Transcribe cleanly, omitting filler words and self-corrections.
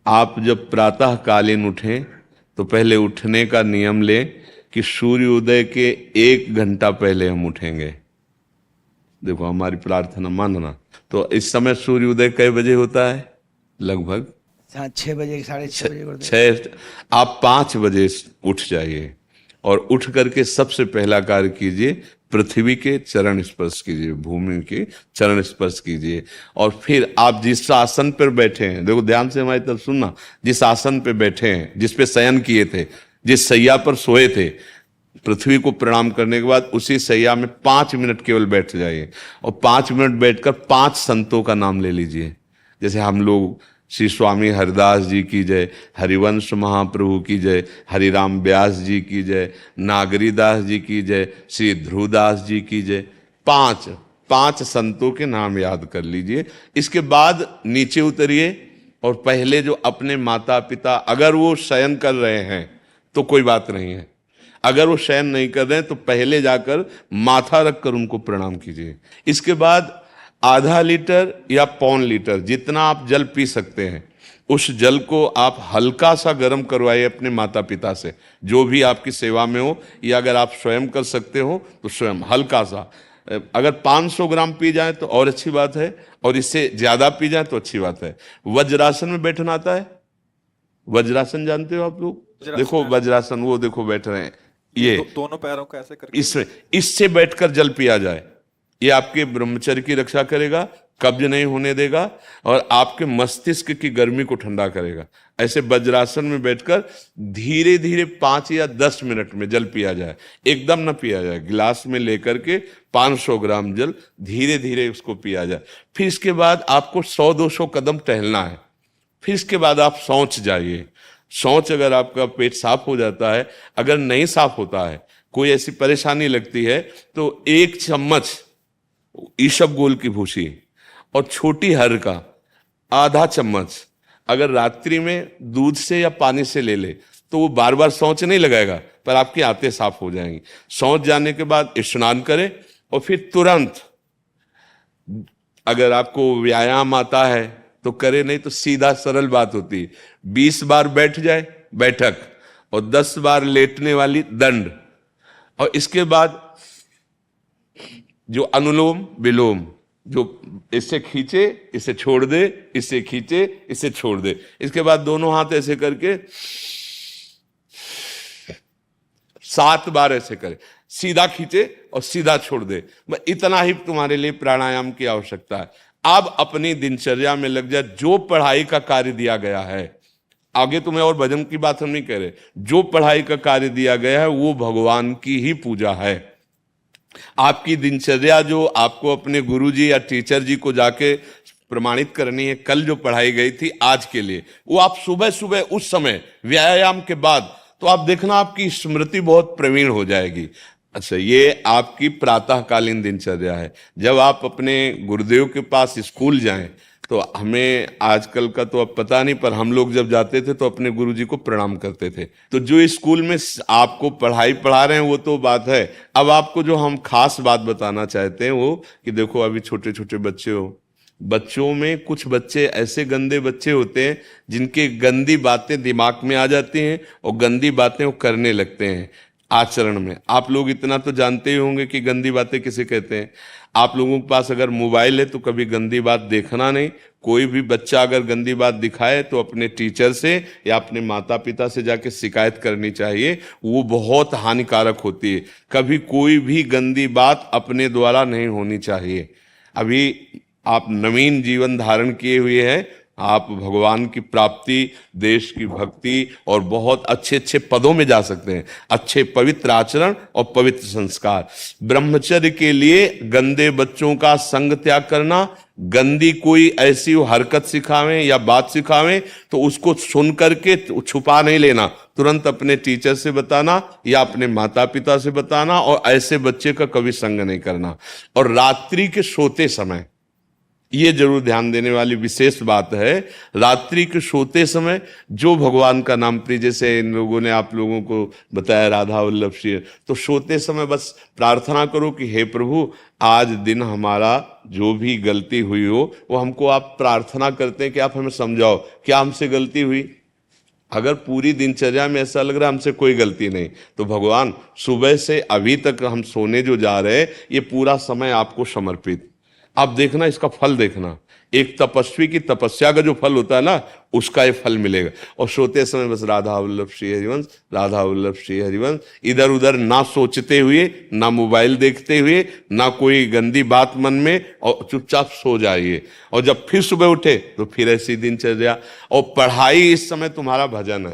आप जब प्रातः कालीन उठें तो पहले उठने का नियम लें कि सूर्योदय के 1 घंटा पहले हम उठेंगे। देखो हमारी प्रार्थना मानना। तो इस समय सूर्योदय कई बजे होता है? लगभग हाँ, 6 बजे, 6:30 बजे करते हैं। छः। आप 5 बजे उठ जाइए और उठ करके सबसे पहला कार्य कीजिए, पृथ्वी के चरण स्पर्श कीजिए, भूमि के चरण स्पर्श कीजिए। और फिर आप जिस आसन पर बैठे हैं, देखो ध्यान से हमारी तरफ सुनना, जिस आसन पे बैठे हैं, जिस पे शयन किए थे, जिस सैया पर सोए थे, पृथ्वी को प्रणाम करने के बाद उसी सैया में 5 मिनट केवल बैठ जाइए और 5 मिनट बैठकर 5 संतों का नाम ले लीजिए। जैसे हम लोग श्री स्वामी हरिदास जी की जय, हरिवंश महाप्रभु की जय, हरिराम व्यास जी की जय, नागरीदास जी की जय, श्री ध्रुवदास जी की जय। पांच पांच संतों के नाम याद कर लीजिए। इसके बाद नीचे उतरिए और पहले जो अपने माता पिता, अगर वो शयन कर रहे हैं तो कोई बात नहीं है, अगर वो शयन नहीं कर रहे हैं तो पहले जाकर माथा रखकर उनको प्रणाम कीजिए। इसके बाद आधा लीटर या 1.25 लीटर जितना आप जल पी सकते हैं, उस जल को आप हल्का सा गर्म करवाइए अपने माता पिता से, जो भी आपकी सेवा में हो, या अगर आप स्वयं कर सकते हो तो स्वयं हल्का सा। अगर 500 ग्राम पी जाए तो और अच्छी बात है, और इससे ज्यादा पी जाए तो अच्छी बात है। वज्रासन में बैठना आता है? वज्रासन जानते हो आप लोग? देखो वज्रासन, वो देखो बैठ रहे हैं, ये दोनों पैरों को ऐसे करके इससे बैठकर जल पिया जाए। ये आपके ब्रह्मचर्य की रक्षा करेगा, कब्ज नहीं होने देगा और आपके मस्तिष्क की गर्मी को ठंडा करेगा। ऐसे वज्रासन में बैठकर धीरे धीरे 5 या 10 मिनट में जल पिया जाए, एकदम ना पिया जाए। गिलास में लेकर के 500 ग्राम जल धीरे धीरे उसको पिया जाए। फिर इसके बाद आपको 100-200 कदम टहलना है। फिर इसके बाद आप शौच जाइए। शौच, अगर आपका पेट साफ हो जाता है, अगर नहीं साफ होता है, कोई ऐसी परेशानी लगती है, तो 1 चम्मच ईसबगोल की भूसी और छोटी हर का आधा चम्मच अगर रात्रि में दूध से या पानी से ले ले तो वो बार बार शौच नहीं लगाएगा, पर आपकी आंतें साफ हो जाएंगी। शौच जाने के बाद स्नान करें और फिर तुरंत, अगर आपको व्यायाम आता है तो करे, नहीं तो सीधा सरल बात होती है, 20 बार बैठ जाए बैठक और 10 बार लेटने वाली दंड। और इसके बाद जो अनुलोम विलोम, जो इससे खींचे इसे छोड़ दे, इससे खींचे इसे छोड़ दे। इसके बाद दोनों हाथ ऐसे करके 7 बार ऐसे करे, सीधा खींचे और सीधा छोड़ दे। इतना ही तुम्हारे लिए प्राणायाम की आवश्यकता है। अब अपनी दिनचर्या में लग जा। जो पढ़ाई का कार्य दिया गया है, आगे तुम्हें और भजन की बात हम नहीं कह रहे, जो पढ़ाई का कार्य दिया गया है वो भगवान की ही पूजा है। आपकी दिनचर्या जो आपको अपने गुरुजी या टीचर जी को जाके प्रमाणित करनी है, कल जो पढ़ाई गई थी आज के लिए, वो आप सुबह सुबह उस समय व्यायाम के बाद, तो आप देखना आपकी स्मृति बहुत प्रवीण हो जाएगी। अच्छा, ये आपकी प्रातःकालीन दिनचर्या है। जब आप अपने गुरुदेव के पास स्कूल जाएं, तो हमें आजकल का तो अब पता नहीं, पर हम लोग जब जाते थे तो अपने गुरुजी को प्रणाम करते थे। तो जो स्कूल में आपको पढ़ाई पढ़ा रहे हैं वो तो बात है, अब आपको जो हम खास बात बताना चाहते हैं वो कि देखो अभी छोटे छोटे बच्चे हो, बच्चों में कुछ बच्चे ऐसे गंदे बच्चे होते हैं जिनके गंदी बातें दिमाग में आ जाती हैं और गंदी बातें वो करने लगते हैं आचरण में। आप लोग इतना तो जानते ही होंगे कि गंदी बातें किसे कहते हैं। आप लोगों के पास अगर मोबाइल है तो कभी गंदी बात देखना नहीं। कोई भी बच्चा अगर गंदी बात दिखाए तो अपने टीचर से या अपने माता पिता से जाके शिकायत करनी चाहिए, वो बहुत हानिकारक होती है। कभी कोई भी गंदी बात अपने द्वारा नहीं होनी चाहिए। अभी आप नवीन जीवन धारण किए हुए हैं, आप भगवान की प्राप्ति, देश की भक्ति और बहुत अच्छे अच्छे पदों में जा सकते हैं। अच्छे पवित्र आचरण और पवित्र संस्कार। ब्रह्मचर्य के लिए गंदे बच्चों का संग त्याग करना, गंदी कोई ऐसी हरकत सिखावें या बात सिखावें तो उसको सुन करके छुपा नहीं लेना, तुरंत अपने टीचर से बताना या अपने माता पिता से बताना, और ऐसे बच्चे का कभी संग नहीं करना। और रात्रि के सोते समय ये जरूर ध्यान देने वाली विशेष बात है। रात्रि के सोते समय जो भगवान का नाम प्रिय, जैसे इन लोगों ने आप लोगों को बताया राधा वल्लभ श्री, तो सोते समय बस प्रार्थना करो कि हे प्रभु आज दिन हमारा जो भी गलती हुई हो वो हमको आप प्रार्थना करते हैं कि आप हमें समझाओ क्या हमसे गलती हुई। अगर पूरी दिनचर्या में ऐसा लग रहा है हमसे कोई गलती नहीं, तो भगवान सुबह से अभी तक हम सोने जो जा रहे हैं ये पूरा समय आपको समर्पित। आप देखना इसका फल देखना, एक तपस्वी की तपस्या का जो फल होता है ना उसका ये फल मिलेगा। और सोते समय बस राधा वल्लभ श्री हरिवंश, राधा वल्लभ श्री हरिवंश, इधर उधर ना सोचते हुए, ना मोबाइल देखते हुए, ना कोई गंदी बात मन में, और चुपचाप सो जाइए। और जब फिर सुबह उठे तो फिर ऐसी दिनचर्या। और पढ़ाई इस समय तुम्हारा भजन है।